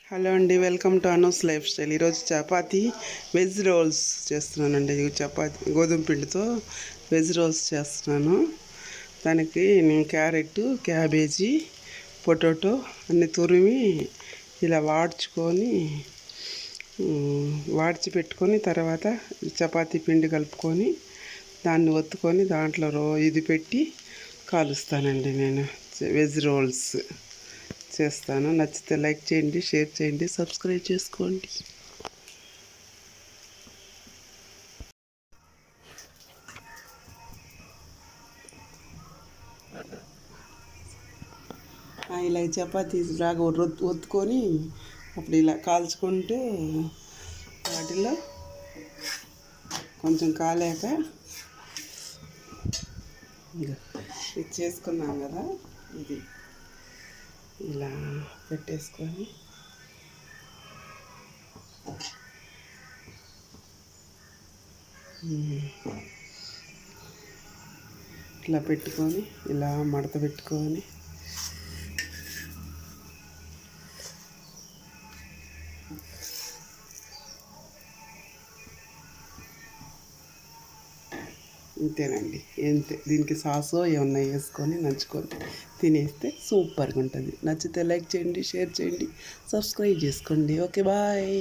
Hello అండి, welcome to Anu's life style. ఈరోజు chapati veg rolls చేస్తున్నానండి. చపాతి గోధుమ పిండితో వెజ్ రోల్స్ చేస్తున్నాను. దానికి నేను క్యారెట్, క్యాబేజీ, పొటాటో అన్ని తురిమి ఇలా వాడ్చి పెట్టుకొని తర్వాత చపాతీ పిండి కలుపుకొని దాన్ని ఒత్తుకొని దాంట్లో ఇది పెట్టి కాలుస్తానండి. నేను వెజ్ రోల్స్ చేస్తాను. నచ్చితే లైక్ చేయండి, షేర్ చేయండి, సబ్స్క్రైబ్ చేసుకోండి. ఇలా చపాతీ లాగా ఒత్తుకొని అప్పుడు ఇలా కాల్చుకుంటే వాటిల్లో కొంచెం కాలాక ఇది చేసుకున్నాం కదా, ఇది ఇలా పెట్టేసుకొని ఇట్లా పెట్టుకొని ఇలా మడత పెట్టుకొని ఇంతేనండి. దీనికి సాసో ఏమన్నా వేసుకొని నంచుకొని తినేస్తే సూపర్గా ఉంటుంది. నచ్చితే లైక్ చేయండి, షేర్ చేయండి, సబ్స్క్రైబ్ చేసుకోండి. Okay, bye.